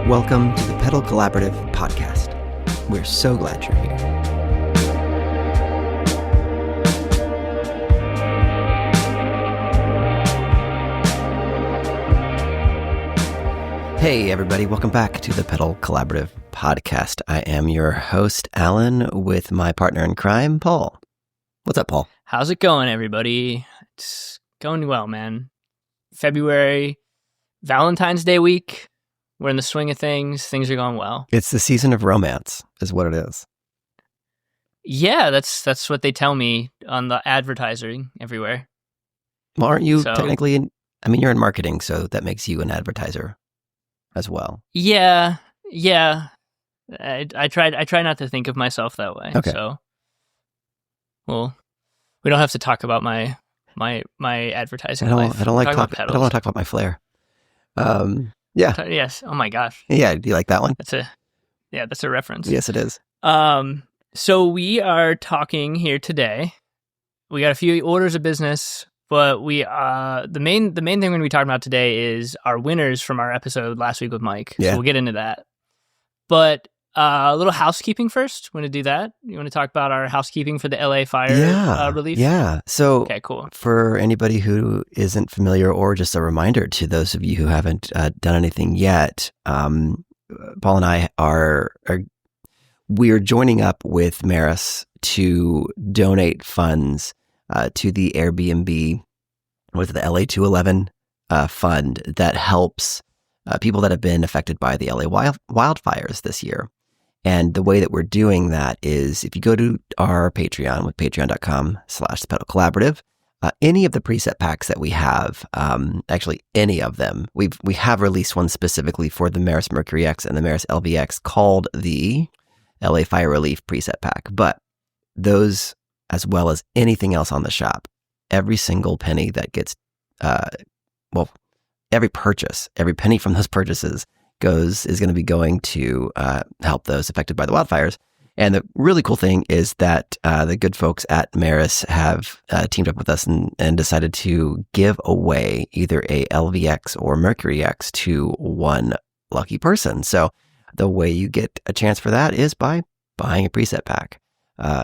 Welcome to the Pedal Collaborative podcast. We're so glad you're here. Hey everybody, welcome back to the Pedal Collaborative podcast. I am your host, Alan, with my partner in crime, Paul. What's up, Paul? How's it going, everybody? It's going well, man. February, Valentine's Day week. We're in the swing of things. Things are going well. It's the season of romance, is what it is. Yeah, that's what they tell me on the advertising everywhere. Well, aren't you technically you're in marketing, so that makes you an advertiser as well. Yeah. I try not to think of myself that way. Okay. So, well, we don't have to talk about my advertising life. I don't want to talk about my flair. Yeah. Yes. Oh my gosh. Yeah. Do you like that one? That's a reference. Yes, it is. So we are talking here today. We got a few orders of business, but we the main thing we're going to be talking about today is our winners from our episode last week with Mike. Yeah. So we'll get into that. But a little housekeeping first. Want to do that? You want to talk about our housekeeping for the LA fire relief? Yeah. So okay, cool. For anybody who isn't familiar, or just a reminder to those of you who haven't done anything yet, Paul and I we're joining up with Maris to donate funds to the Airbnb with the LA 211 fund that helps people that have been affected by the LA wildfires this year. And the way that we're doing that is if you go to our Patreon with patreon.com/pedalcollaborative, any of the preset packs that we have, actually any of them, we have released one specifically for the Maris Mercury X and the Maris LVX called the LA Fire Relief preset pack. But those, as well as anything else on the shop, every single penny that gets, every penny from those purchases is going to be going to help those affected by the wildfires. And the really cool thing is that the good folks at Maris have teamed up with us and decided to give away either a LVX or Mercury X to one lucky person. So the way you get a chance for that is by buying a preset pack.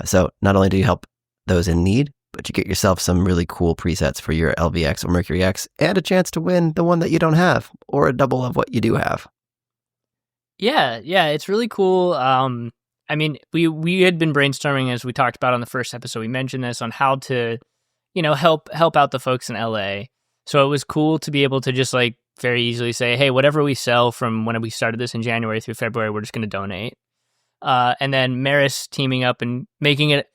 So not only do you help those in need, but you get yourself some really cool presets for your LVX or Mercury X and a chance to win the one that you don't have or a double of what you do have. Yeah, it's really cool. We had been brainstorming, as we talked about on the first episode. We mentioned this on how to, help out the folks in LA. So it was cool to be able to just very easily say, hey, whatever we sell from when we started this in January through February, we're just going to donate. And then Maris teaming up and making it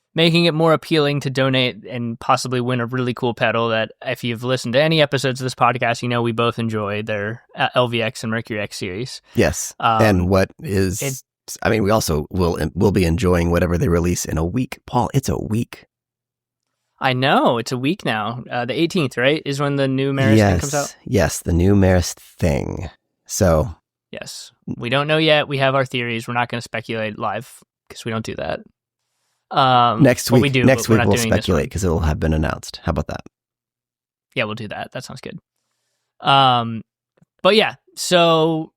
more appealing to donate and possibly win a really cool pedal that, if you've listened to any episodes of this podcast, we both enjoy their LVX and Mercury X series. Yes. And we also will be enjoying whatever they release in a week. Paul, it's a week. I know. It's a week now. The 18th, right, is when the new Maris thing comes out? Yes, the new Maris thing. So. Yes. We don't know yet. We have our theories. We're not going to speculate live because we don't do that. Next week we'll speculate because it'll have been announced. How about that? Yeah, we'll do that. That sounds good. But yeah, so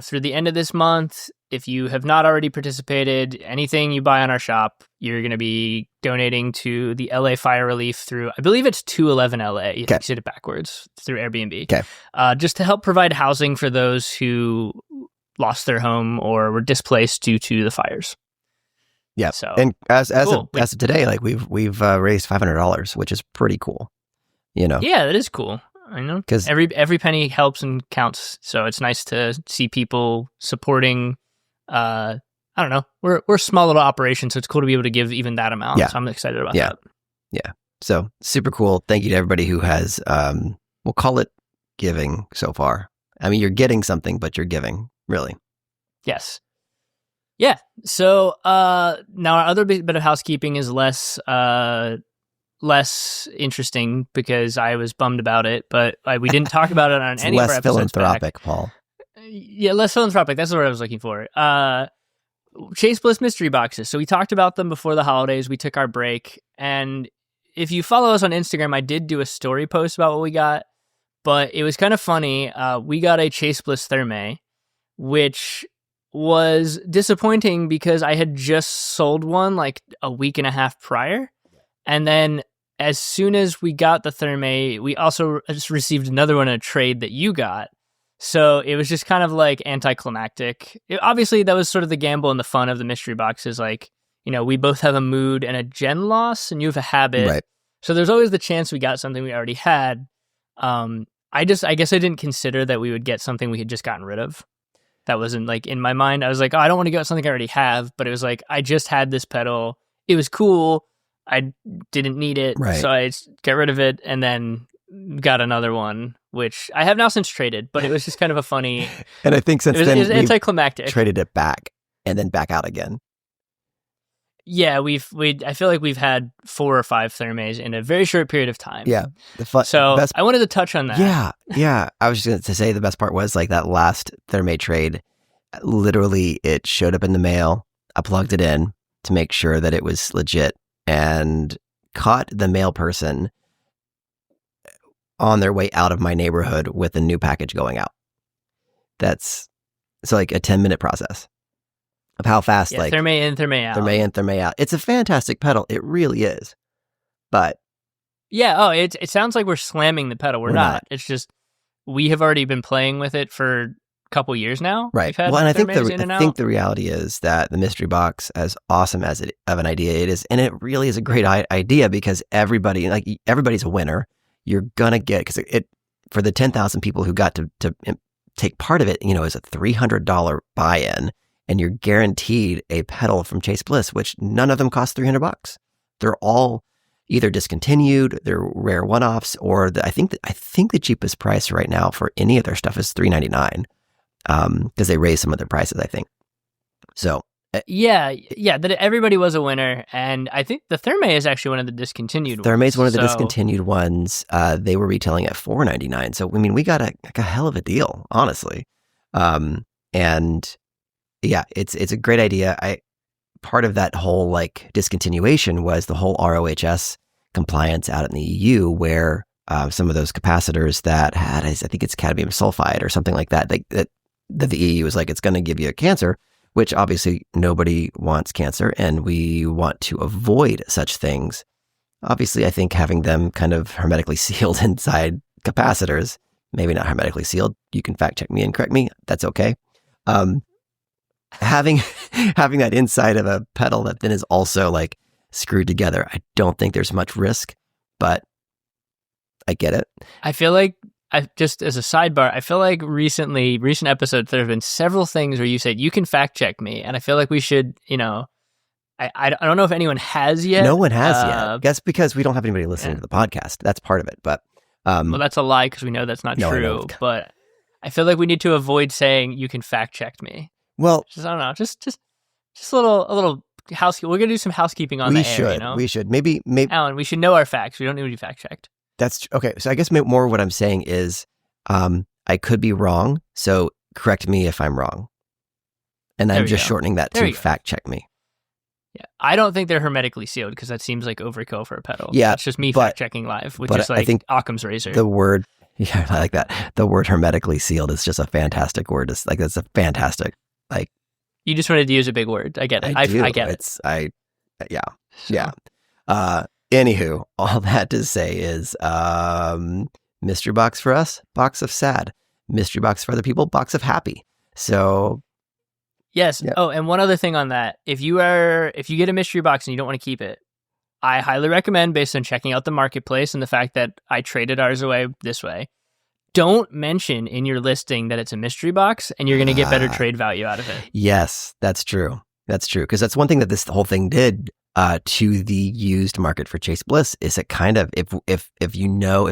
through the end of this month, if you have not already participated, anything you buy on our shop, you're going to be donating to the LA Fire Relief through, I believe it's 211 LA. You did it backwards, through Airbnb. Okay. Just to help provide housing for those who lost their home or were displaced due to the fires. Yeah. So, and as cool. of today, we've raised $500, which is pretty cool. Yeah, that is cool. I know, because every penny helps and counts. So it's nice to see people supporting. I don't know. We're a small little operation, so it's cool to be able to give even that amount. Yeah. So I'm excited about that. Yeah. So super cool. Thank you to everybody who has, we'll call it giving so far. I mean, you're getting something, but you're giving, really. Yes. Yeah. So now our other bit of housekeeping is less interesting because I was bummed about it, but we didn't talk about it on any of our episodes. Less philanthropic, Paul. Yeah, less philanthropic. That's the word I was looking for. Chase Bliss mystery boxes. So we talked about them before the holidays. We took our break, and if you follow us on Instagram, I did do a story post about what we got, but it was kind of funny. We got a Chase Bliss Therme, which was disappointing because I had just sold one like a week and a half prior. And then as soon as we got the Thermae, we also just received another one in a trade that you got. So it was just kind of like anticlimactic. Obviously, that was sort of the gamble and the fun of the mystery boxes. Like, we both have a mood and a gen loss, and you have a habit. Right. So there's always the chance we got something we already had. I guess I didn't consider that we would get something we had just gotten rid of. That wasn't like in my mind. I was like, oh, I don't want to get something I already have. But it was like, I just had this pedal. It was cool. I didn't need it. Right. So I got rid of it and then got another one, which I have now since traded. But it was just kind of a funny. And I think since it then was anticlimactic. Traded it back and then back out again. Yeah, I feel like we've had 4 or 5 Thermaes in a very short period of time. Yeah. I wanted to touch on that. Yeah. I was just going to say the best part was like that last Thermae trade. Literally, it showed up in the mail. I plugged it in to make sure that it was legit and caught the mail person on their way out of my neighborhood with a new package going out. It's like a 10-minute process of how fast, like Thermae in, Thermae out. Thermae in, Thermae out. It's a fantastic pedal. It really is. But yeah, it sounds like we're slamming the pedal. We're not. It's just we have already been playing with it for a couple years now. Right. Well, and I think the reality is that the mystery box, as awesome as of an idea it is, and it really is a great idea because everybody's a winner. You're gonna get, because it for the 10,000 people who got to take part of it, is a $300 buy-in, and you're guaranteed a pedal from Chase Bliss, which none of them cost $300. They're all either discontinued, they're rare one-offs, or I think the cheapest price right now for any of their stuff is $399, because they raised some of their prices, I think. So yeah, that everybody was a winner, and I think the Thermae is actually one of the discontinued ones. Thermae's one of the discontinued ones. They were retailing at $499. So I mean, we got a hell of a deal, honestly. And yeah, it's a great idea. Part of that whole like discontinuation was the whole ROHS compliance out in the EU, where some of those capacitors that had, I think it's cadmium sulfide or something like that, that the EU was like, it's going to give you a cancer, which obviously nobody wants cancer, and we want to avoid such things. Obviously, I think having them kind of hermetically sealed inside capacitors, maybe not hermetically sealed, you can fact check me and correct me, that's okay. Having that inside of a pedal that then is also like screwed together, I don't think there's much risk, but I get it. I feel like, just as a sidebar, I feel like recent episodes, there have been several things where you said, you can fact check me. And I feel like we should, I don't know if anyone has yet. No one has yet. That's because we don't have anybody listening to the podcast. That's part of it. But well, that's a lie because we know that's not true. But I feel like we need to avoid saying you can fact check me. Well, I don't know. Just a little housekeeping. We're gonna do some housekeeping on the air. We should. Maybe Alan, we should know our facts. We don't need to be fact checked. That's okay. So I guess more what I'm saying is, I could be wrong. So correct me if I'm wrong. And I'm just shortening that to fact check me. Yeah, I don't think they're hermetically sealed because that seems like overkill for a pedal. Yeah, it's just me fact checking live, which is like I think Occam's razor. The word, yeah, I like that. The word hermetically sealed is just a fantastic word. It's like that's a fantastic You just wanted to use a big word. I get it. I get it. Yeah. Anywho, all that to say is, mystery box for us, box of sad. Mystery box for other people, box of happy. So, yes. Yeah. Oh, and one other thing on that: if you get a mystery box and you don't want to keep it, I highly recommend, based on checking out the marketplace and the fact that I traded ours away this way, don't mention in your listing that it's a mystery box, and you're going to get better trade value out of it. Yes, that's true. Because that's one thing that this whole thing did to the used market for Chase Bliss is it kind of, if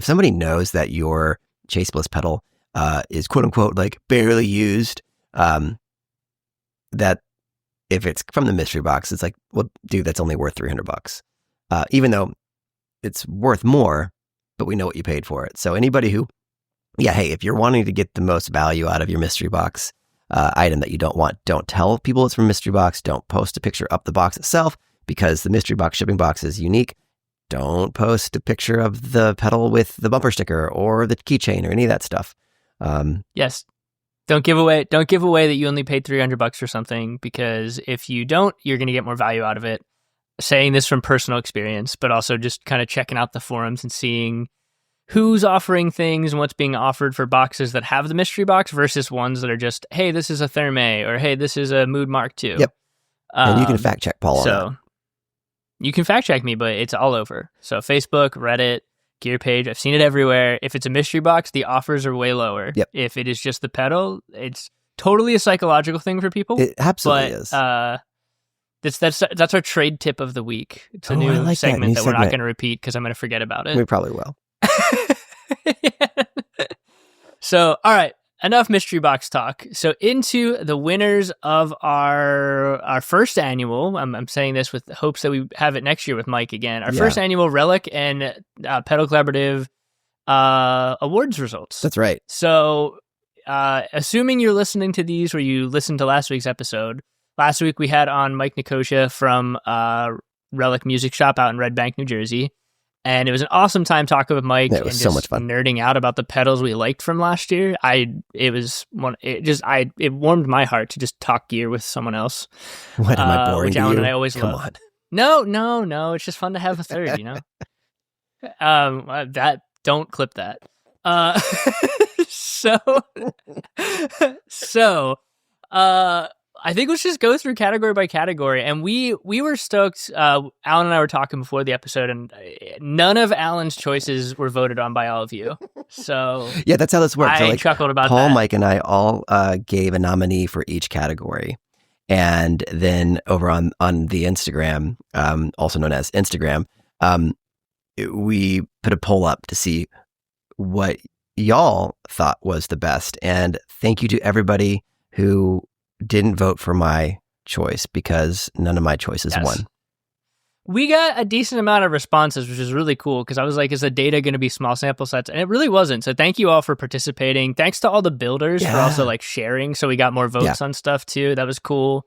somebody knows that your Chase Bliss pedal is quote unquote like barely used, that if it's from the mystery box, it's like, well, dude, that's only worth $300. Even though it's worth more, but we know what you paid for it. So anybody who, hey, if you're wanting to get the most value out of your mystery box item that you don't want, don't tell people it's from mystery box. Don't post a picture up the box itself, because the mystery box shipping box is unique. Don't post a picture of the pedal with the bumper sticker or the keychain or any of that stuff. Yes. Don't give away that you only paid $300 for something, because if you don't, you're going to get more value out of it. Saying this from personal experience, but also just kind of checking out the forums and seeing who's offering things and what's being offered for boxes that have the mystery box versus ones that are just, hey, this is a Therme, or hey, this is a Mood Mark II. Yep. And you can fact check Paul on that. You can fact check me, but it's all over. So Facebook, Reddit, Gear Page, I've seen it everywhere. If it's a mystery box, the offers are way lower. Yep. If it is just the pedal, it's totally a psychological thing for people. It absolutely is. That's our trade tip of the week. It's a new segment that we're not going to repeat because I'm going to forget about it. We probably will. So, all right, enough mystery box talk. So into the winners of our first annual. I'm saying this with hopes that we have it next year with Mike again. Our first annual Relic and Pedal Collaborative awards results. That's right. So, assuming you're listening to these or you listened to last week's episode. Last week we had on Mike Nicosia from Relic Music Shop out in Red Bank, New Jersey. And it was an awesome time talking with Mike. It was so much fun. Nerding out about the pedals we liked from last year. It warmed my heart to just talk gear with someone else. What, am I boring which to Alan you? and I always Come love. on. No. It's just fun to have a third, you know? Don't clip that. I think let's just go through category by category. And we were stoked. Alan and I were talking before the episode, and none of Alan's choices were voted on by all of you. So yeah, that's how this works. I chuckled about Paul, that. Mike, and I all gave a nominee for each category. And then over on the Instagram, also known as Instagram, we put a poll up to see what y'all thought was the best. And thank you to everybody who didn't vote for my choice, because none of my choices won. We got a decent amount of responses, which is really cool, because I was like, is the data going to be small sample sets? And it really wasn't. So thank you all for participating. Thanks to all the builders for also like sharing. So we got more votes on stuff too. That was cool.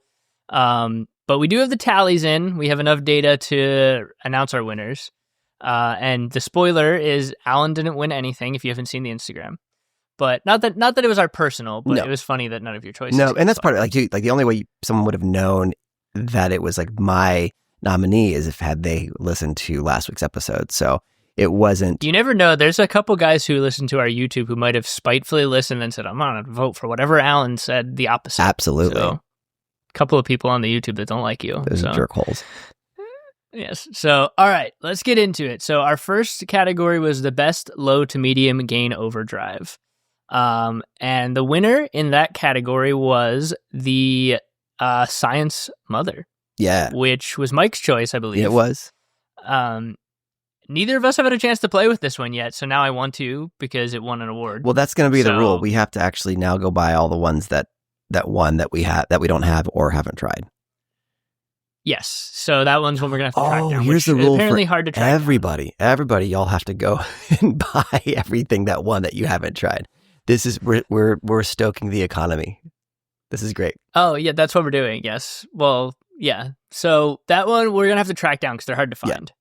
But we do have the tallies in. We have enough data to announce our winners. And the spoiler is Alan didn't win anything if you haven't seen the Instagram. But not that it was our personal, but it was funny that none of your choices. No, and that's part of it. Like, dude, like the only way someone would have known that it was like my nominee is if had they listened to last week's episode. So it wasn't. You never know. There's a couple guys who listen to our YouTube who might have spitefully listened and said, I'm going to vote for whatever Alan said the opposite. Absolutely. So, a couple of people on the YouTube that don't like you. Those are jerk holes. Yes. So, all right, let's get into it. So our first category was the best low to medium gain overdrive. And the winner in that category was the Science Mother. Yeah. Which was Mike's choice, I believe. It was. Neither of us have had a chance to play with this one yet, so now I want to, because it won an award. Well, that's going to be the rule. We have to actually now go buy all the ones that won that we don't have or haven't tried. Yes. So that one's one we're going to have to track down. Here's the rule apparently for hard to track everybody. Down. Everybody, y'all have to go and buy everything that won that you haven't tried. This is we're stoking the economy. This is great. Oh yeah, that's what we're doing. Yes. Well, yeah. So that one we're gonna have to track down because they're hard to find.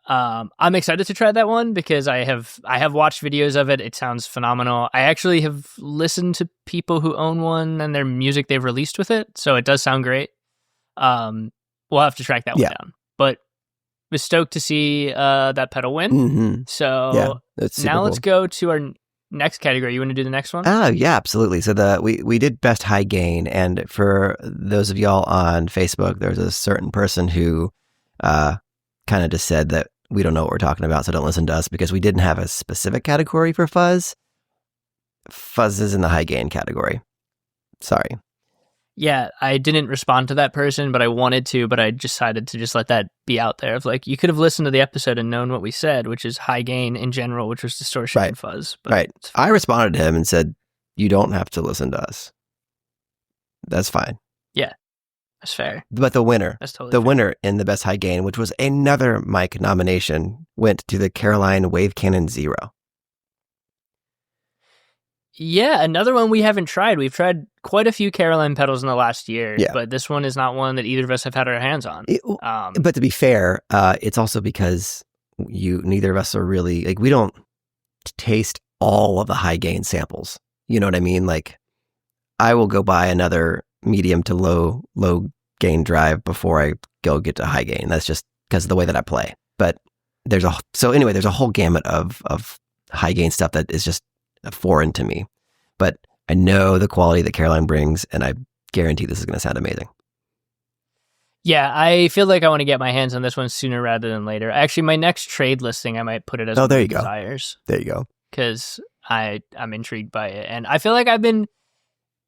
Yeah. I'm excited to try that one because I have watched videos of it. It sounds phenomenal. I actually have listened to people who own one and their music they've released with it, so it does sound great. We'll have to track that one down. But was stoked to see that pedal win. Mm-hmm. So now let's go to our next category. You want to do the next one? Oh, yeah, absolutely. So we did best high gain. And for those of y'all on Facebook, there's a certain person who kind of just said that we don't know what we're talking about, so don't listen to us, because we didn't have a specific category for fuzz. Fuzz is in the high gain category. Sorry. Yeah, I didn't respond to that person, but I wanted to, but I decided to just let that be out there. Of like, you could have listened to the episode and known what we said, which is high gain in general, which was distortion and fuzz. But right. I responded to him and said, you don't have to listen to us. That's fine. Yeah, that's fair. But the winner, that's totally fair. Winner in the best high gain, which was another Mike nomination, went to the Caroline Wave Cannon Zero. Yeah, another one we haven't tried. We've tried quite a few Caroline pedals in the last year, but this one is not one that either of us have had our hands on. But to be fair, it's also because neither of us are really, like, we don't taste all of the high gain samples. You know what I mean? Like, I will go buy another medium to low gain drive before I go get to high gain. That's just because of the way that I play. But there's a whole gamut of high gain stuff that is just foreign to me. But I know the quality that Caroline brings, and I guarantee this is going to sound amazing. Yeah, I feel like I want to get my hands on this one sooner rather than later. Actually, my next trade listing, I might put it as there you go. Desires. There you go. Because I'm intrigued by it. And I feel like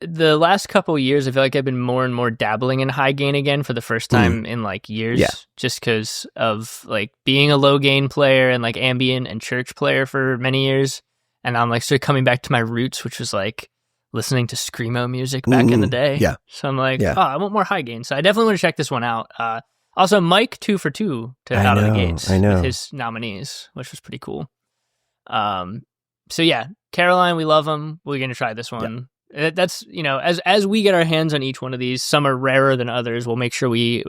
the last couple of years, I feel like I've been more and more dabbling in high gain again for the first time in like years. Yeah. Just because of like being a low gain player and like ambient and church player for many years. And I'm like sort of coming back to my roots, which was like listening to screamo music back in the day. Yeah. So I'm like, I want more high gain. So I definitely want to check this one out. Also, Mike 2 for 2 out of the gates with his nominees, which was pretty cool. So yeah, Caroline, we love them. We're going to try this one. Yeah. That's, as we get our hands on each one of these, some are rarer than others. We'll make sure we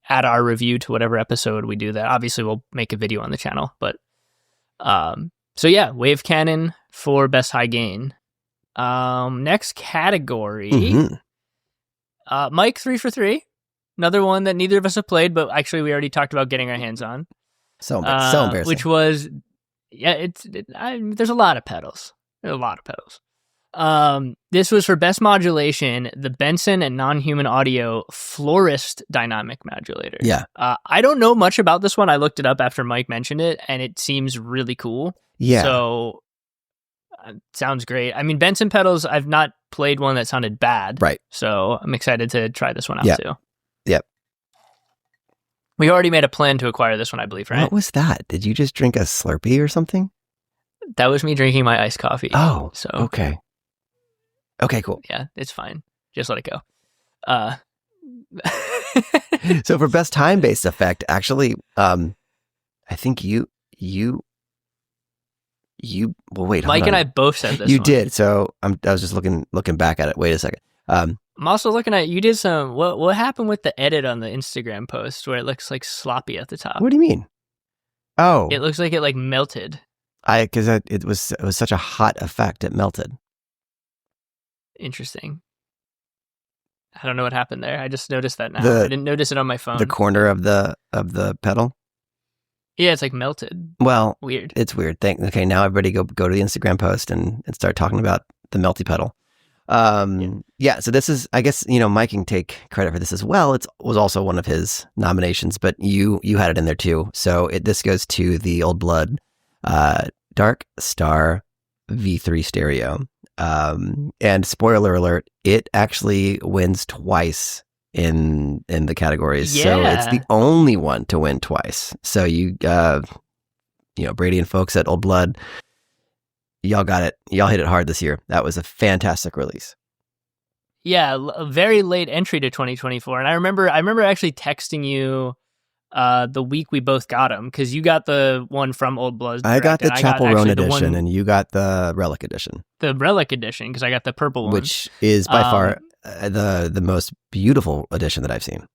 add our review to whatever episode we do that. Obviously, we'll make a video on the channel, but so yeah, Wave Cannon for best high gain. Next category, Mike 3 for 3, another one that neither of us have played, but actually we already talked about getting our hands on. So embarrassing. Which was, there's a lot of pedals. This was for best modulation, the Benson and Non-Human Audio Florist Dynamic Modulator. Yeah. I don't know much about this one. I looked it up after Mike mentioned it, and it seems really cool. Yeah. So, sounds great. I mean, Benson pedals, I've not played one that sounded bad. Right. So, I'm excited to try this one out too. Yep. We already made a plan to acquire this one, I believe, right? What was that? Did you just drink a Slurpee or something? That was me drinking my iced coffee. Oh, so okay. Okay, cool. Yeah, it's fine. Just let it go. So for best time-based effect, actually, I think you. Well, wait. Mike and I both said this. You one. did. So I was just looking back at it. Wait a second. I'm also looking at you did some. What happened with the edit on the Instagram post where it looks like sloppy at the top? What do you mean? Oh, it looks like it like melted. Because it was such a hot effect, it melted. Interesting. I don't know what happened there. I just noticed that now. I didn't notice it on my phone. The corner of the pedal. Yeah, it's like melted. Well, weird. It's weird. Okay, now everybody go to the Instagram post and start talking about the melty pedal. Yeah. So this is, I guess, Mike can take credit for this as well. It was also one of his nominations, but you had it in there too. So this goes to the Old Blood Dark Star V3 stereo. And spoiler alert, it actually wins twice in the categories. Yeah. So it's the only one to win twice. So Brady and folks at Old Blood, y'all got it. Y'all hit it hard this year. That was a fantastic release. Yeah, a very late entry to 2024. And I remember actually texting you the week we both got them, because you got the one from Old Blood. I got the Chapel Roan edition, and you got the Relic edition. The Relic edition, because I got the purple one, which is by far the most beautiful edition that I've seen.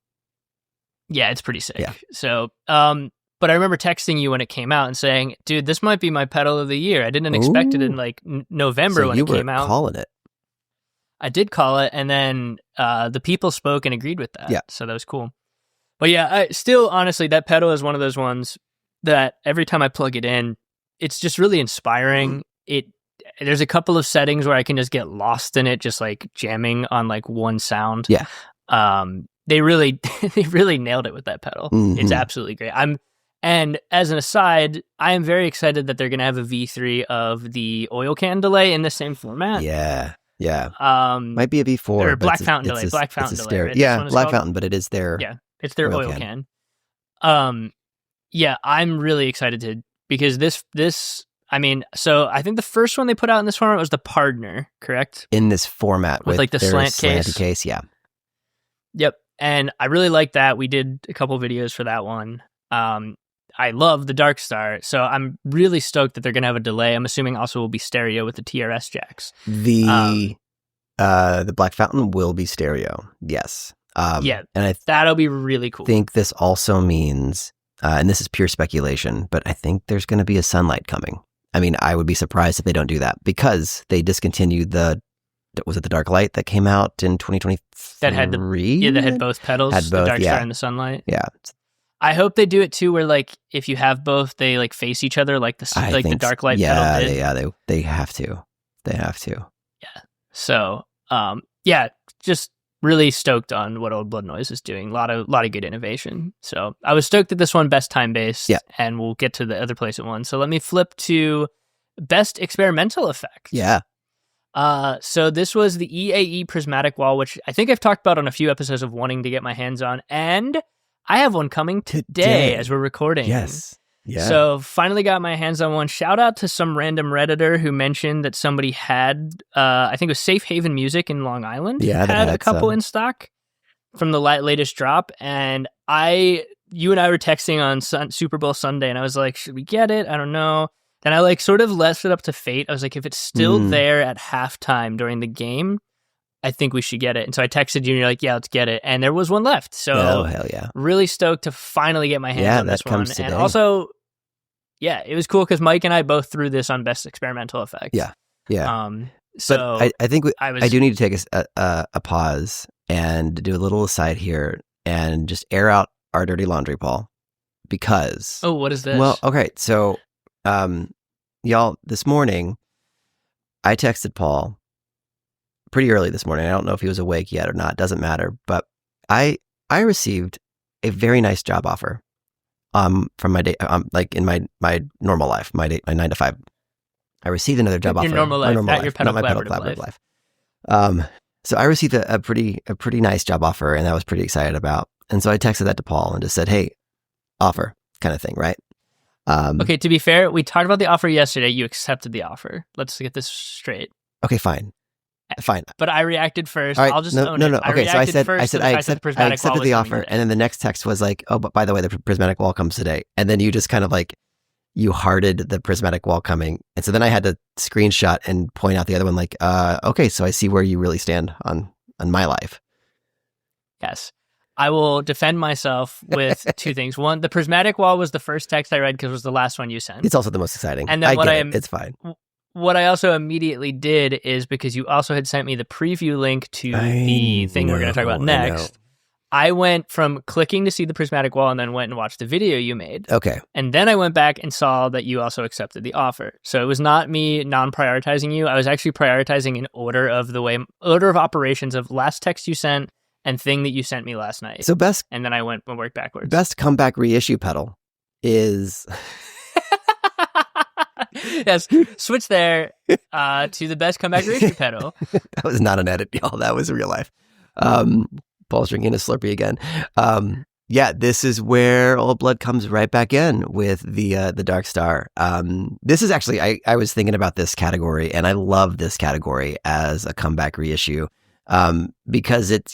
Yeah, it's pretty sick. Yeah. So, but I remember texting you when it came out and saying, "Dude, this might be my pedal of the year." I didn't expect it in like November when it came out. You were calling it. I did call it, and then the people spoke and agreed with that. Yeah. So that was cool. But yeah, I still, honestly, that pedal is one of those ones that every time I plug it in, it's just really inspiring. There's a couple of settings where I can just get lost in it, just like jamming on like one sound. Yeah. They really nailed it with that pedal. Mm-hmm. It's absolutely great. And as an aside, I am very excited that they're going to have a V3 of the oil can delay in the same format. Yeah. Yeah. Might be a V4 or Black Fountain delay. Black Fountain delay. Right? Yeah, Black Fountain, but it is their it's their oil can. Yeah, I'm really excited because this. I mean, so I think the first one they put out in this format was the Pardner, correct? In this format with like the slanty case, yeah. Yep, and I really like that. We did a couple videos for that one. I love the Dark Star, so I'm really stoked that they're going to have a delay. I'm assuming also will be stereo with the TRS jacks. The Black Fountain will be stereo, yes. And that'll be really cool. I think this also means, and this is pure speculation, but I think there's going to be a Sunlight coming. I mean, I would be surprised if they don't do that because they discontinued the was it the Dark Light that came out in 2023? That had that had both pedals, Had both, the Dark yeah. Star and the Sunlight. Yeah. I hope they do it too, where like if you have both, they like face each other, like the Dark Light pedal did. They have to. They have to. Yeah. So, just really stoked on what Old Blood Noise is doing. A lot of good innovation. So I was stoked at this one, best time based. Yeah. And we'll get to the other place at one. So let me flip to best experimental effect. Yeah. So this was the EAE prismatic wall, which I think I've talked about on a few episodes of wanting to get my hands on, and I have one coming today as we're recording. Yes. Yeah. So finally got my hands on one. Shout out to some random Redditor who mentioned that somebody had, I think it was Safe Haven Music in Long Island. Yeah, had a couple in stock from the latest drop. And you and I were texting on Super Bowl Sunday, and I was like, should we get it? I don't know. Then I like sort of left it up to fate. I was like, if it's still there at halftime during the game, I think we should get it. And so I texted you and you're like, yeah, let's get it. And there was one left. So hell yeah. Really stoked to finally get my hands on this one. Today. And also, yeah, it was cool because Mike and I both threw this on best experimental effect. Yeah. Yeah. So but I think I do need to take a pause and do a little aside here and just air out our dirty laundry, Paul, because. Oh, what is this? Well, okay. So, y'all, this morning, I texted Paul pretty early this morning. I don't know if he was awake yet or not. Doesn't matter. But I received a very nice job offer from my day, like in my normal life, my 9 to 5. I received another job offer. Your normal life, not your pedal collaborative life. So I received a pretty nice job offer, and I was pretty excited about. And so I texted that to Paul and just said, "Hey, offer," kind of thing, right? Okay, to be fair, we talked about the offer yesterday. You accepted the offer. Let's get this straight. Okay, fine. But I reacted first. Right, I'll just own it. Okay, so I said I accepted the offer, and then the next text was like, "Oh, but by the way, the prismatic wall comes today." And then you just kind of like you hearted the prismatic wall coming, and so then I had to screenshot and point out the other one, like, "Okay, so I see where you really stand on my life." Yes. I will defend myself with two things. One, the prismatic wall was the first text I read because it was the last one you sent. It's also the most exciting. And then it's fine. What I also immediately did is because you also had sent me the preview link to the thing we're going to talk about next. I went from clicking to see the prismatic wall and then went and watched the video you made. Okay. And then I went back and saw that you also accepted the offer. So it was not me non-prioritizing you. I was actually prioritizing in order of operations of last text you sent and thing that you sent me last night. So and then I went and worked backwards. Best comeback reissue pedal is... Yes, switch there to the best comeback reissue pedal. That was not an edit, y'all. That was real life. Paul's drinking a Slurpee again. Yeah, this is where Old Blood comes right back in with the Dark Star. This is actually, I was thinking about this category, and I love this category as a comeback reissue because it's,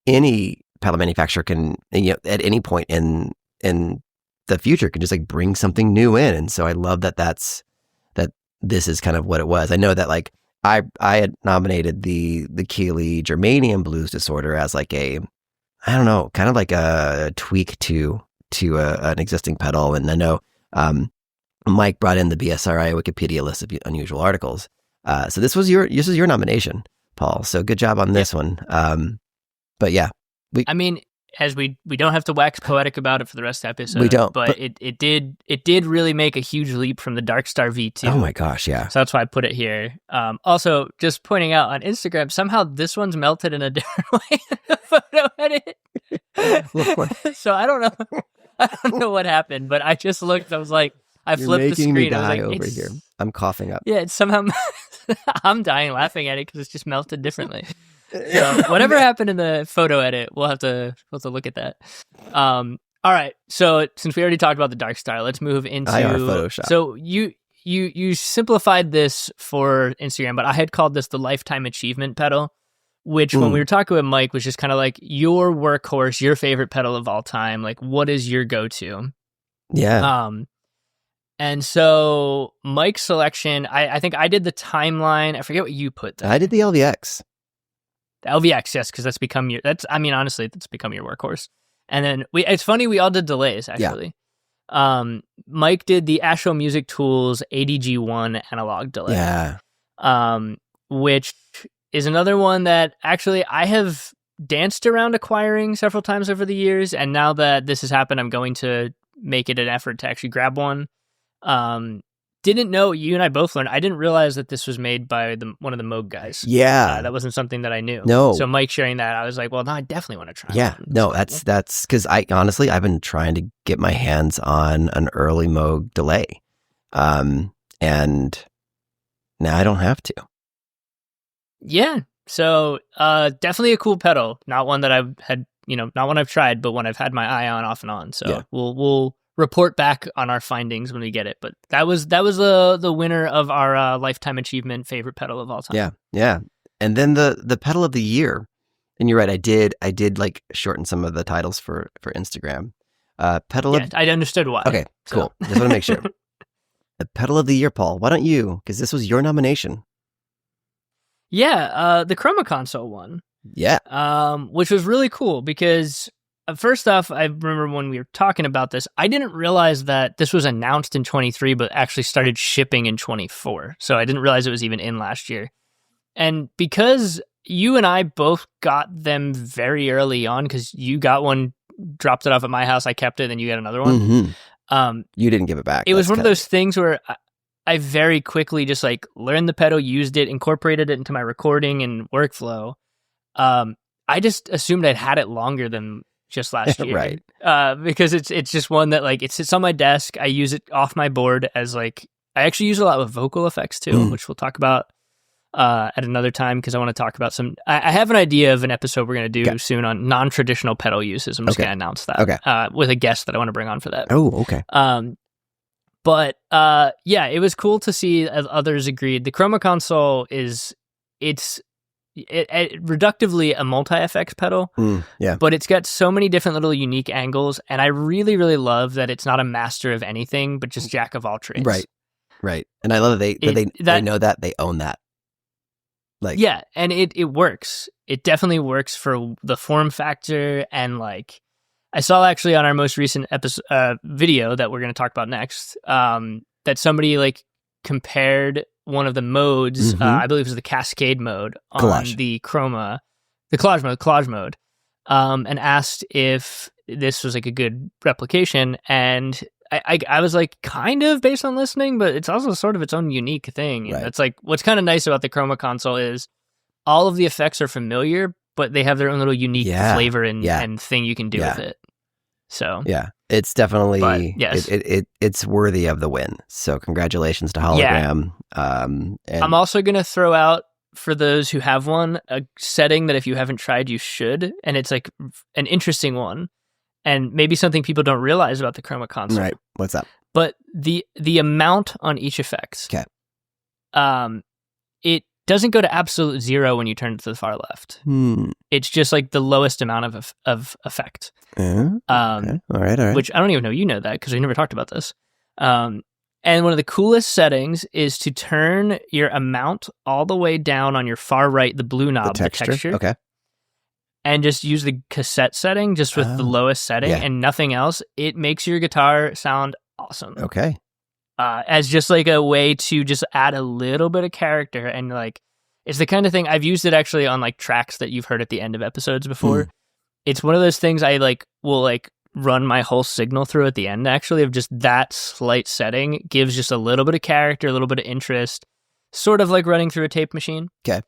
any pedal manufacturer can, at any point in the future can just like bring something new in. And so I love that this is kind of what it was. I know that like I had nominated the Keeley Germanium Blues Disorder as like I don't know, kind of like a tweak to an existing pedal. And I know Mike brought in the BSRI Wikipedia list of unusual articles. So this was your nomination, Paul. So good job on this one. But yeah, as we don't have to wax poetic about it for the rest of the episode. We don't. But it did really make a huge leap from the Dark Star V2. Oh my gosh, yeah. So that's why I put it here. Also, just pointing out on Instagram, somehow this one's melted in a different way in the photo edit. So I don't know. I don't know what happened, but I just looked. I was like, I flipped the screen. Me die I was like, over here. I'm coughing up. Yeah, it's somehow I'm dying laughing at it because it's just melted differently. So whatever happened in the photo edit, we'll have to look at that. All right. So since we already talked about the Dark Star, let's move into IR Photoshop. So you simplified this for Instagram, but I had called this the Lifetime Achievement pedal, which when we were talking with Mike was just kind of like your workhorse, your favorite pedal of all time. Like, what is your go-to? Yeah. And so Mike's selection, I think I did the timeline. I forget what you put there. I did the LVX. The LVX, yes, because honestly, that's become your workhorse. And then it's funny, we all did delays, actually. Yeah. Mike did the Astro Music Tools ADG1 analog delay. Yeah. Which is another one that actually I have danced around acquiring several times over the years, and now that this has happened, I'm going to make it an effort to actually grab one. Didn't know, you and I both learned, I didn't realize that this was made by one of the Moog guys. Yeah. That wasn't something that I knew. No. So Mike sharing that, I was like, well, no, I definitely want to try Yeah. one. No, that's because I've been trying to get my hands on an early Moog delay. And now I don't have to. Yeah. So definitely a cool pedal. Not one that I've had, not one I've tried, but one I've had my eye on off and on. So we'll report back on our findings when we get it. But that was the winner of our lifetime achievement favorite pedal of all time. Yeah. Yeah. And then the pedal of the year. And you're right, I did like shorten some of the titles for Instagram. I understood why. Okay, cool. Just want to make sure. The pedal of the year, Paul. Why don't you? Because this was your nomination. Yeah, the Chroma Console one. Yeah. Which was really cool because first off, I remember when we were talking about this, I didn't realize that this was announced in 23, but actually started shipping in 24. So I didn't realize it was even in last year. And because you and I both got them very early on, because you got one, dropped it off at my house, I kept it, then you got another one. Mm-hmm. You didn't give it back. It was one of those things where I very quickly just like learned the pedal, used it, incorporated it into my recording and workflow. I just assumed I'd had it longer than just last year. Right. Because it's just one that like, it sits on my desk. I use it off my board as like, I actually use it a lot with vocal effects too, which we'll talk about at another time, because I want to talk about I have an idea of an episode we're going to do soon on non-traditional pedal uses. I'm just going to announce that with a guest that I want to bring on for that. Oh, okay. But yeah, it was cool to see others agreed. The Chroma Console it's reductively a multi-effects pedal, but it's got so many different little unique angles, and I really, really love that it's not a master of anything, but just jack of all trades. Right. And I love that they know that, they own that. Like, yeah, and it works. It definitely works for the form factor, and like I saw actually on our most recent episode video that we're going to talk about next, that somebody like compared one of the modes, I believe it was the Cascade mode on the Chroma, the collage mode, and asked if this was like a good replication, and I was like, kind of based on listening, but it's also sort of its own unique thing. Right. It's like, what's kind of nice about the Chroma Console is all of the effects are familiar, but they have their own little unique flavor and thing you can do with it. So yeah, it's definitely, it's worthy of the win. So congratulations to Hologram. And I'm also going to throw out, for those who have one, a setting that if you haven't tried, you should. And it's like an interesting one. And maybe something people don't realize about the Chroma Console. Right. What's up? But the amount on each effect. Okay. It doesn't go to absolute zero when you turn it to the far left. It's just like the lowest amount of effect. Okay. All right. Which I don't even know you know that, because we never talked about this. And one of the coolest settings is to turn your amount all the way down on your far right, the blue knob, the texture. Okay. And just use the cassette setting, just with the lowest setting and nothing else. It makes your guitar sound awesome. Okay. As just like a way to just add a little bit of character. And like, it's the kind of thing I've used it actually on like tracks that you've heard at the end of episodes before. It's one of those things I like will like run my whole signal through at the end, actually, of just that slight setting gives just a little bit of character, a little bit of interest, sort of like running through a tape machine. Okay.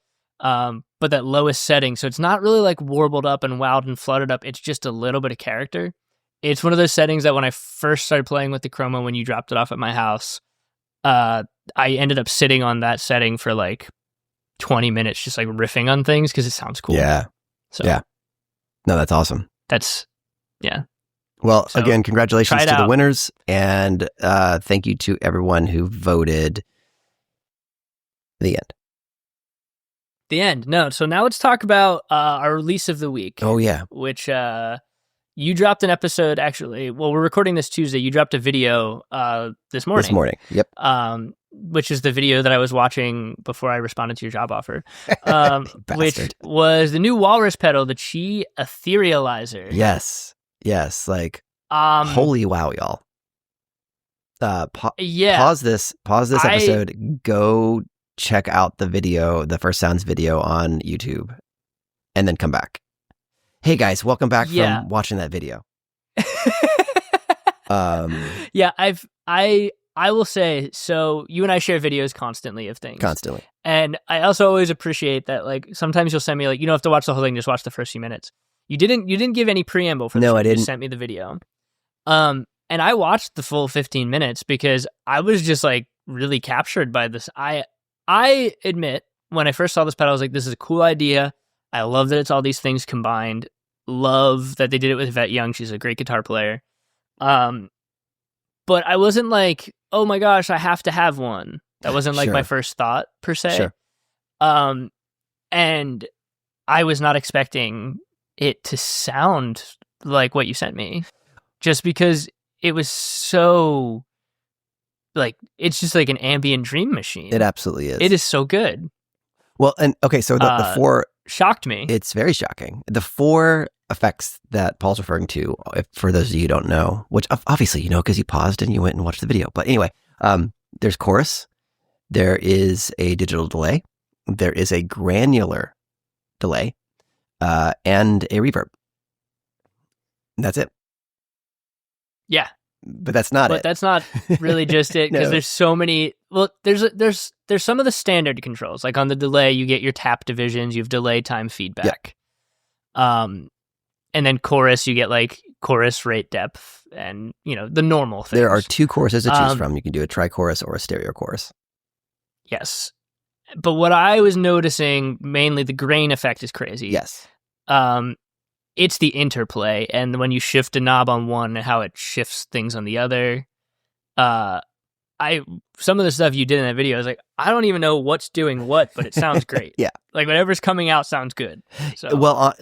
But that lowest setting, so it's not really like warbled up and wowed and flooded up. It's just a little bit of character. It's one of those settings that when I first started playing with the Chroma, when you dropped it off at my house, I ended up sitting on that setting for like 20 minutes, just like riffing on things because it sounds cool. Yeah. So yeah. No, that's awesome. Yeah. Well, so, again, congratulations to the winners, and thank you to everyone who voted. The end. The end. No. So now let's talk about our release of the week. Oh, yeah. Which you dropped an episode, actually. Well, we're recording this Tuesday. You dropped a video this morning. This morning. Yep. Which is the video that I was watching before I responded to your job offer. Which was the new Walrus pedal, the Chi Etherealizer. Yes. Like, holy wow, y'all. Pause this episode, go check out the First Sounds video on YouTube, and then come back. Hey guys, welcome back from watching that video. Yeah, I will say, so you and I share videos constantly of things. Constantly. And I also always appreciate that, like, sometimes you'll send me, like, you don't have to watch the whole thing, just watch the first few minutes. You didn't give any preamble for this. No, I didn't. You just sent me the video. And I watched the full 15 minutes because I was just, like, really captured by this. I admit, when I first saw this pedal, I was like, this is a cool idea. I love that it's all these things combined. Love that they did it with Yvette Young. She's a great guitar player. But I wasn't like, oh my gosh, I have to have one. That wasn't like my first thought per se. Sure. And I was not expecting it to sound like what you sent me, just because it was so, like, it's just like an ambient dream machine. It absolutely is. It is so good. Well, and okay, so the four shocked me. It's very shocking. The four effects that Paul's referring to, for those of you who don't know, which obviously you know because you paused and you went and watched the video. But anyway, there's chorus, there is a digital delay, there is a granular delay, and a reverb. And that's it. Yeah. But that's not it. But that's not really just it, because No. there's so many. Well, there's some of the standard controls. Like on the delay, you get your tap divisions, you have delay time feedback. And then chorus, you get like chorus rate depth and, you know, the normal things. There are two choruses to choose from. You can do a tri-chorus or a stereo chorus. Yes. But what I was noticing, mainly the grain effect is crazy. Yes. It's the interplay, and when you shift a knob on one and how it shifts things on the other. Some of the stuff you did in that video, I was like, I don't even know what's doing what, but it sounds great. Yeah. Like whatever's coming out sounds good. So. Well,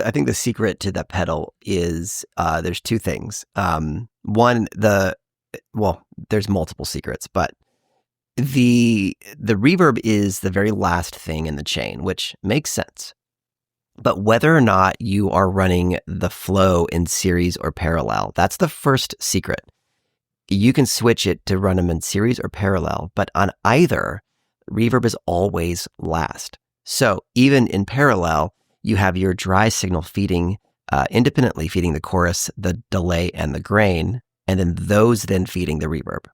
I think the secret to the pedal is there's two things. One, there's multiple secrets, but the reverb is the very last thing in the chain, which makes sense. But whether or not you are running the flow in series or parallel, that's the first secret. You can switch it to run them in series or parallel, but on either, reverb is always last. So even in parallel, you have your dry signal feeding, independently feeding the chorus, the delay, and the grain, and then those then feeding the reverb,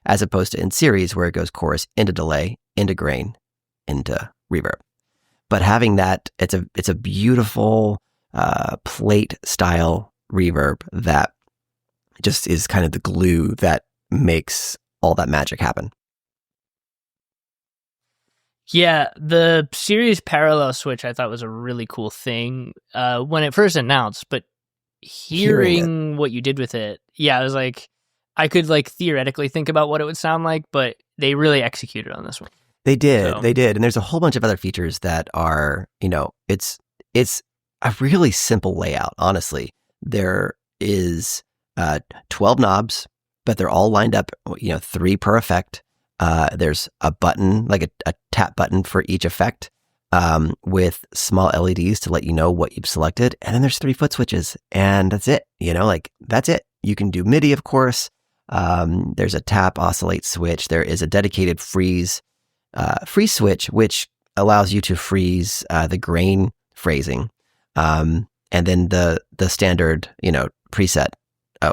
as opposed to in series where it goes chorus into delay, into grain, into reverb. But having that, it's a beautiful plate style reverb that just is kind of the glue that makes all that magic happen. Yeah, the series parallel switch I thought was a really cool thing when it first announced, but hearing what you did with it, yeah, I was like, I could like theoretically think about what it would sound like, but they really executed on this one. They did. And there's a whole bunch of other features that are, you know, it's a really simple layout, honestly. There is 12 knobs, but they're all lined up, you know, 3 per effect. There's a button, like a tap button for each effect, with small LEDs to let you know what you've selected. And then there's 3 foot switches, and that's it. You know, like that's it. You can do MIDI, of course. There's a tap oscillate switch. There is a dedicated freeze switch, which allows you to freeze the grain phrasing, and then the standard, you know, preset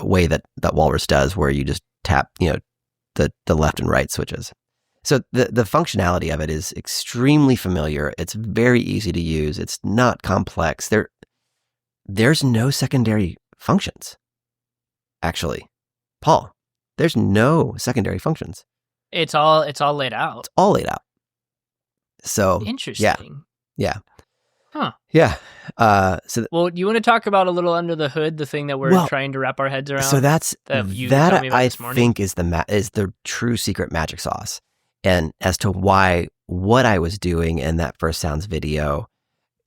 way that Walrus does, where you just tap, you know, the left and right switches. So the functionality of it is extremely familiar. It's very easy to use. It's not complex. There's no secondary functions. Actually, Paul, there's no secondary functions. It's all laid out. It's all laid out. So interesting. Yeah. Huh. Yeah. Well, you want to talk about a little under the hood, the thing that we're trying to wrap our heads around? So that I think is the true secret magic sauce. And as to why what I was doing in that First Sounds video,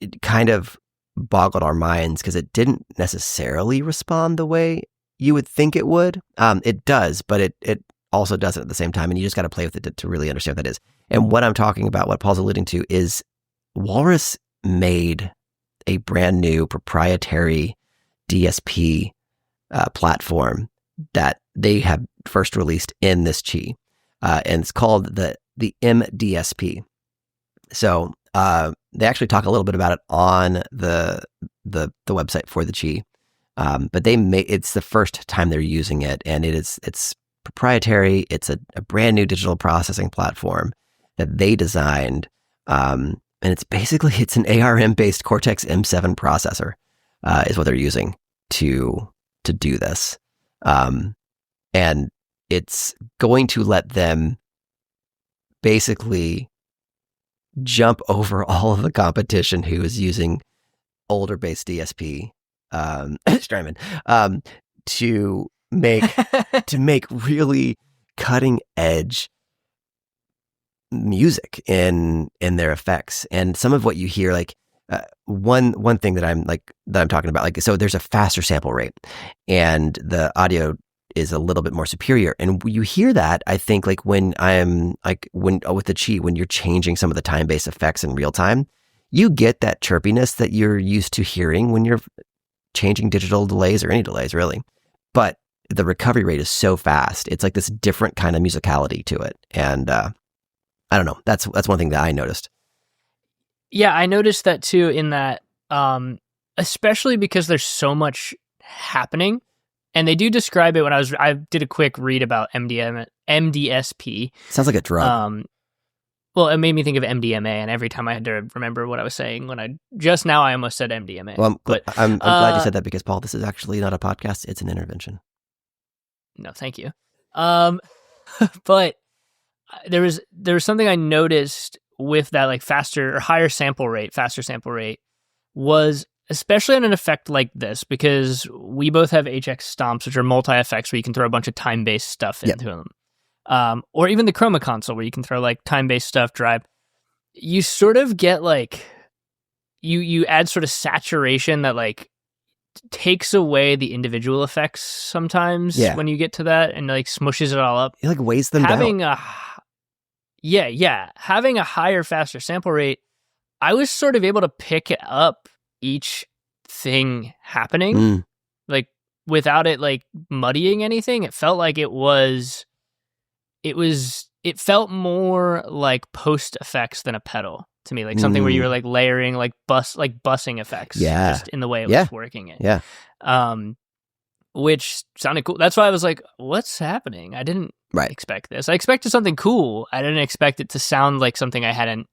it kind of boggled our minds because it didn't necessarily respond the way you would think it would. It does, but it also does it at the same time, and you just got to play with it to really understand what that is. And what I'm talking about, what Paul's alluding to, is Walrus made a brand new proprietary DSP platform that they have first released in this Qi. And it's called the the MDSP. So they actually talk a little bit about it on the website for the Qi, but it's the first time they're using it, and it's proprietary. It's a brand new digital processing platform that they designed, and it's an ARM based Cortex M7 processor is what they're using to do this, and it's going to let them basically jump over all of the competition who is using older based DSP Strymon, to make really cutting edge music in their effects. And some of what you hear, like one thing that I'm talking about, like, so there's a faster sample rate and the audio is a little bit more superior. And you hear that, I think, like with the Qi, when you're changing some of the time-based effects in real time, you get that chirpiness that you're used to hearing when you're changing digital delays or any delays, really. But the recovery rate is so fast. It's like this different kind of musicality to it. And I don't know. That's one thing that I noticed. Yeah, I noticed that too, in that, especially because there's so much happening. And they do describe it when I did a quick read about MDSP. Sounds like a drug. Well, it made me think of MDMA, and every time I had to remember what I was saying just now I almost said MDMA. Well, I'm glad you said that, because Paul, this is actually not a podcast; it's an intervention. No, thank you. But there was something I noticed with that, like faster sample rate was, especially on an effect like this, because we both have HX stomps, which are multi-effects where you can throw a bunch of time-based stuff into them. Or even the Chroma console where you can throw like time-based stuff, drive. You sort of get like, you add sort of saturation that like takes away the individual effects sometimes when you get to that, and like smushes it all up. It like weighs them down. Having a higher, faster sample rate, I was sort of able to pick up each thing happening, like without it like muddying anything. It felt like it felt more like post effects than a pedal to me, like something where you were like layering like bussing effects, just in the way it was working it. Which sounded cool. That's why I was like, what's happening? I didn't expect this. I expected something cool. I didn't expect it to sound like something I hadn't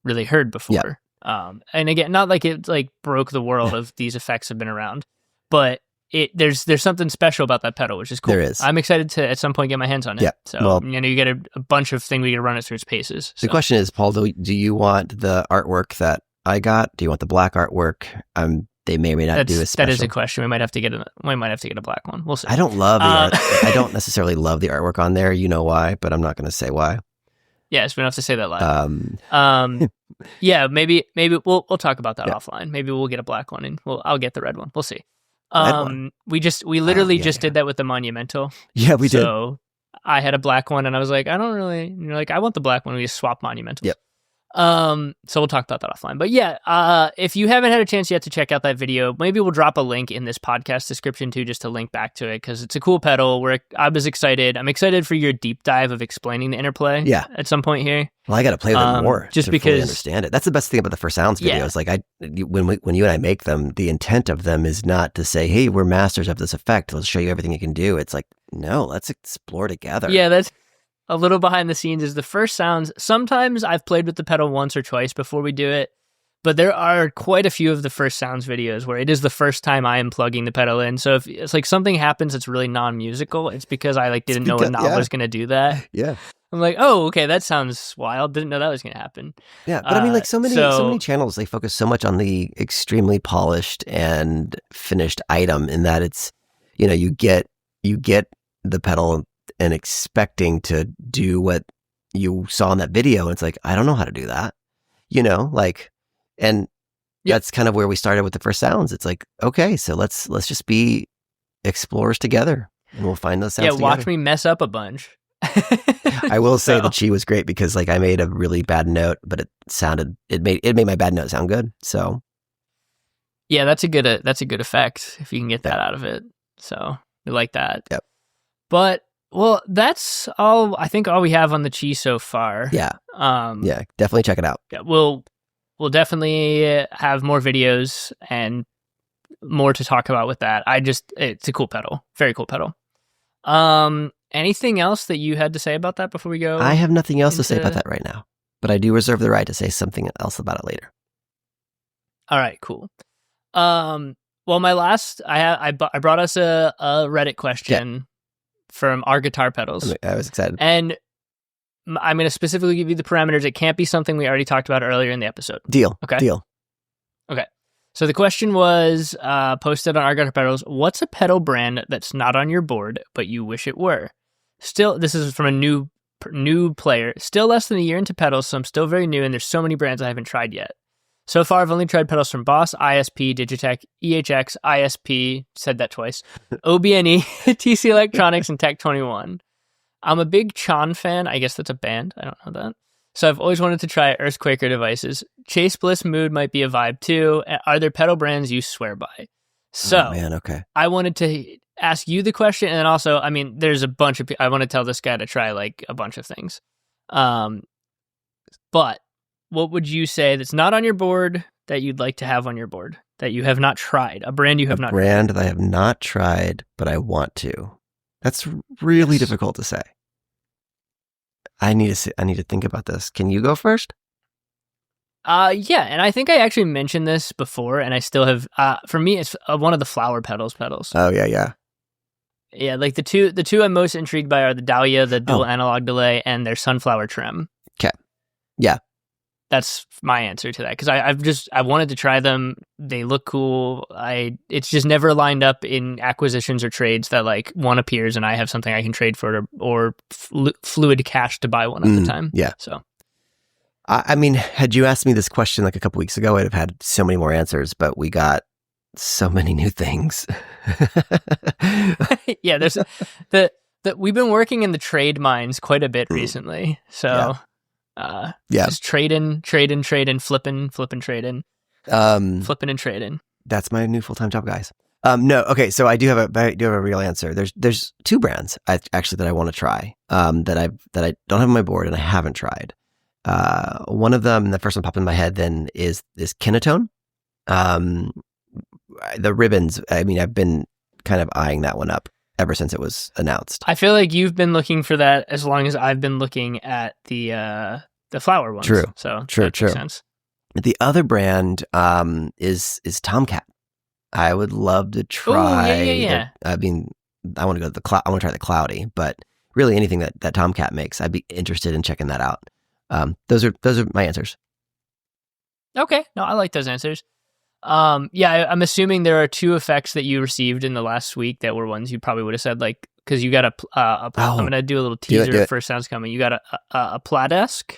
really heard before. And again, not like it like broke the world of these effects have been around, but there's something special about that pedal, which is cool. There is. I'm excited to at some point get my hands on it. So you get a bunch of things we can run it through its paces. So. The question is, Paul, do you want the artwork that I got? Do you want the black artwork? They may or may not do a special. That is a question. We might have to get a black one. We'll see. I don't love the art. I don't necessarily love the artwork on there. You know why, but I'm not going to say why. Yes, we don't have to say that live. Yeah, maybe we'll talk about that offline. Maybe we'll get a black one, and I'll get the red one. We'll see. We literally did that with the Monumental. Yeah, we did. So I had a black one, and I was like, I don't really. And you're like, I want the black one. We just swap Monumentals. Yep. So we'll talk about that offline. But yeah, if you haven't had a chance yet to check out that video, maybe we'll drop a link in this podcast description too, just to link back to it, because it's a cool pedal. I was excited. I'm excited for your deep dive of explaining the interplay. Yeah. At some point here. Well, I got to play with it more just to because fully understand it. That's the best thing about the First Sounds videos. Like when you and I make them, the intent of them is not to say, "Hey, we're masters of this effect. Let's show you everything it can do." It's like, no, let's explore together. Yeah, that's. A little behind the scenes is the First Sounds. Sometimes I've played with the pedal once or twice before we do it, but there are quite a few of the First Sounds videos where it is the first time I am plugging the pedal in. So if it's like something happens that's really non-musical, it's because I like didn't know a knob was going to do that. Yeah. I'm like, oh, okay, that sounds wild. Didn't know that was going to happen. Yeah, but I mean, like so many channels, they focus so much on the extremely polished and finished item, in that it's, you get the pedal and expecting to do what you saw in that video. And it's like, I don't know how to do that, and that's kind of where we started with the First Sounds. It's like, okay, so let's just be explorers together, and we'll find those sounds together. Watch me mess up a bunch. I will say the Qi was great, because like I made a really bad note, but it made my bad note sound good. So yeah, that's a good effect if you can get that out of it. So we like that. Yep. But Well, that's all. I think all we have on the Chi so far. Yeah. Yeah, definitely check it out. Yeah, we'll definitely have more videos and more to talk about with that. It's a cool pedal, very cool pedal. Anything else that you had to say about that before we go? I have nothing else to say about that right now, but I do reserve the right to say something else about it later. All right, cool. Well, my last, I brought us a Reddit question from our guitar pedals. I was excited. And I'm going to specifically give you the parameters. It can't be something we already talked about earlier in the episode. Deal. Okay. Deal. Okay. So the question was posted on our guitar pedals. What's a pedal brand that's not on your board, but you wish it were? Still, this is from a new player. Still less than a year into pedals, so I'm still very new, and there's so many brands I haven't tried yet. So far, I've only tried pedals from Boss, ISP, Digitech, EHX, ISP, said that twice, OBNE, TC Electronics, and Tech 21. I'm a big Chan fan. I guess that's a band. I don't know that. So I've always wanted to try Earthquaker devices. Chase Bliss Mood might be a vibe too. Are there pedal brands you swear by? So oh, man, okay. I wanted to ask you the question, and then also, I mean, there's a bunch of. I want to tell this guy to try like a bunch of things. But what would you say that's not on your board that you'd like to have on your board that you have not tried? A brand you have not. A brand that I have not tried, but I want to. That's really difficult to say. I need to think about this. Can you go first? Yeah, and I think I actually mentioned this before, and I still have. For me, it's one of the flower pedals. Oh yeah. Yeah, like the two I'm most intrigued by are the Dahlia, the dual analog delay, and their sunflower trim. Okay. Yeah. That's my answer to that, because I wanted to try them. They look cool. It's just never lined up in acquisitions or trades that like one appears and I have something I can trade for or fluid cash to buy one at the time. Yeah. So, I mean, had you asked me this question like a couple weeks ago, I'd have had so many more answers, but we got so many new things. Yeah, there's we've been working in the trade mines quite a bit recently. So. Yeah. Just flipping, trade in, trade in. Flipping and trading. That's my new full-time job, guys. No, okay. So I do have a real answer. There's two brands actually that I want to try. That I don't have on my board and I haven't tried. One of them, the first one popped in my head, then is Kinetone. The ribbons. I mean, I've been kind of eyeing that one up ever since it was announced. I feel like you've been looking for that as long as I've been looking at the flower ones. True. So true. Makes sense. The other brand is Tomcat. I would love to try. Ooh, yeah. I mean, I want to go to the cloud. I want to try the Cloudy, but really anything that Tomcat makes, I'd be interested in checking that out. Those are my answers. Okay. No, I like those answers. Yeah, I'm assuming there are two effects that you received in the last week that were ones you probably would have said, like, because you got I'm going to do a little teaser for Sounds Coming. You got a Pladesk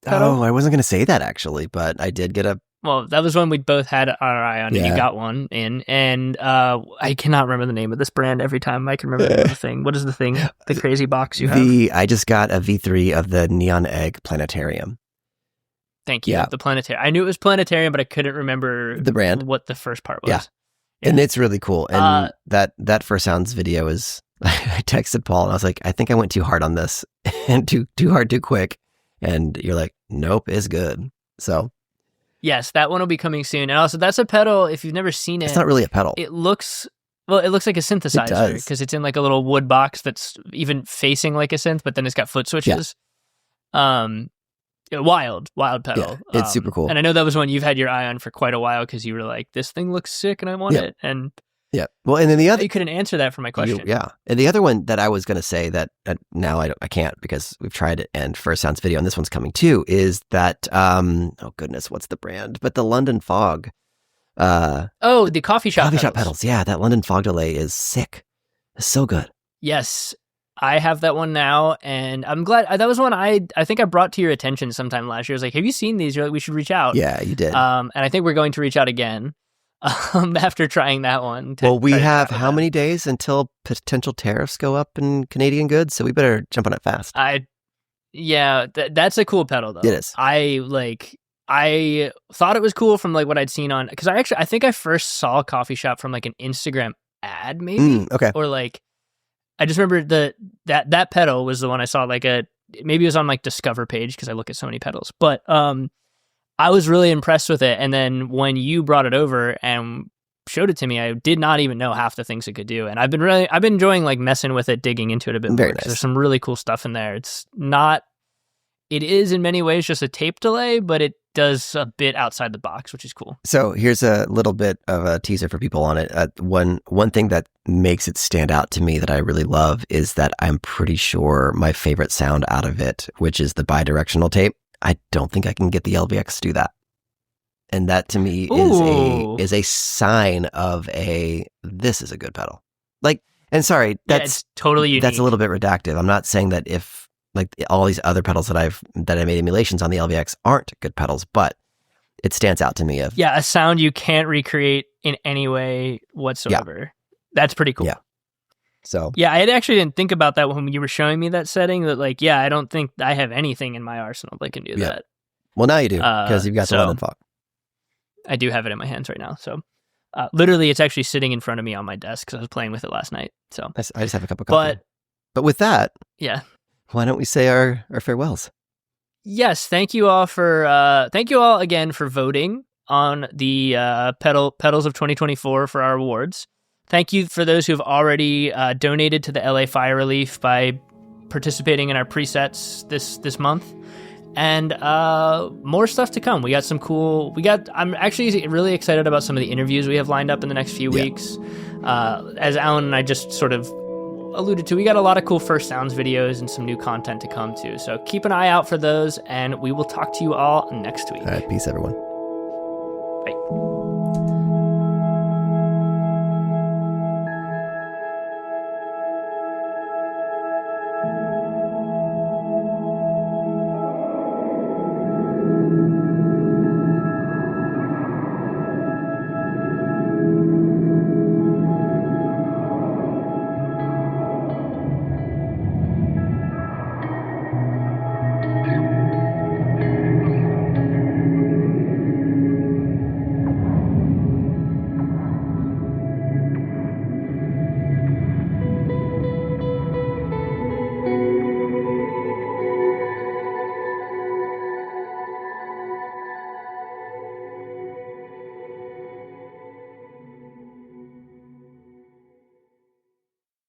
pedal? Oh, I wasn't going to say that actually, but I did get a... Well, that was one we both had our eye on, and you got one in, and I cannot remember the name of this brand every time I can remember the name of the thing. What is the thing? The crazy box you have? I just got a V3 of the Neon Egg Planetarium. Thank you. Yeah. The Planetarium. I knew it was Planetarium, but I couldn't remember the brand. What the first part was. Yeah. And it's really cool. And that First Sounds video is, I texted Paul and I was like, I think I went too hard on this and too hard, too quick. And you're like, nope, it's good. So. Yes, that one will be coming soon. And also, that's a pedal. If you've never seen it, it's not really a pedal. It looks like a synthesizer because it's in like a little wood box that's even facing like a synth, but then it's got foot switches. Yeah. Wild pedal. Yeah, it's super cool. And I know that was one you've had your eye on for quite a while because you were like, this thing looks sick and I want it. And well, and then the other, you couldn't answer that for my question. And the other one that I was going to say that now I can't because we've tried it and First Sounds video and this one's coming too is that oh goodness, what's the brand? But the London Fog. The coffee shop pedals. Yeah, that London Fog delay is sick. It's so good. Yes. I have that one now, and I'm glad. That was one I think I brought to your attention sometime last year. I was like, have you seen these? You're like, we should reach out. Yeah, you did. And I think we're going to reach out again after trying that one. Well, we have how many days until potential tariffs go up in Canadian goods? So we better jump on it fast. That's a cool pedal, though. It is. I thought it was cool from like what I'd seen on, because I think I first saw Coffee Shop from like an Instagram ad, maybe. Okay. Or like, I just remember that pedal was the one I saw maybe it was on like Discover page because I look at so many pedals, but I was really impressed with it. And then when you brought it over and showed it to me, I did not even know half the things it could do. And I've been enjoying like messing with it, digging into it a bit Very more. nice. There's some really cool stuff in there. It is in many ways just a tape delay, but it does a bit outside the box, which is cool. So here's a little bit of a teaser for people on it. One thing that makes it stand out to me that I really love is that I'm pretty sure my favorite sound out of it, which is the bidirectional tape, I don't think I can get the LVX to do that. And that to me is a sign of this is a good pedal. Like, and sorry, that's totally unique. That's a little bit redactive. I'm not saying that if like all these other pedals that I made emulations on the LVX aren't good pedals, but it stands out to me a sound you can't recreate in any way whatsoever. Yeah. That's pretty cool. Yeah. So yeah, I actually didn't think about that when you were showing me that setting. That like, yeah, I don't think I have anything in my arsenal that can do that. Well, now you do because you've got the London Fog. I do have it in my hands right now. So literally, it's actually sitting in front of me on my desk because I was playing with it last night. So I just have a cup of coffee. But with that, yeah. Why don't we say our farewells? Yes, thank you all again for voting on the pedals of 2024 for our awards. Thank you for those who have already donated to the LA Fire Relief by participating in our presets this month. And more stuff to come. I'm actually really excited about some of the interviews we have lined up in the next few weeks. As Alan and I just sort of alluded to, we got a lot of cool First Sounds videos and some new content to come too. So keep an eye out for those, and we will talk to you all next week. All right, peace, everyone.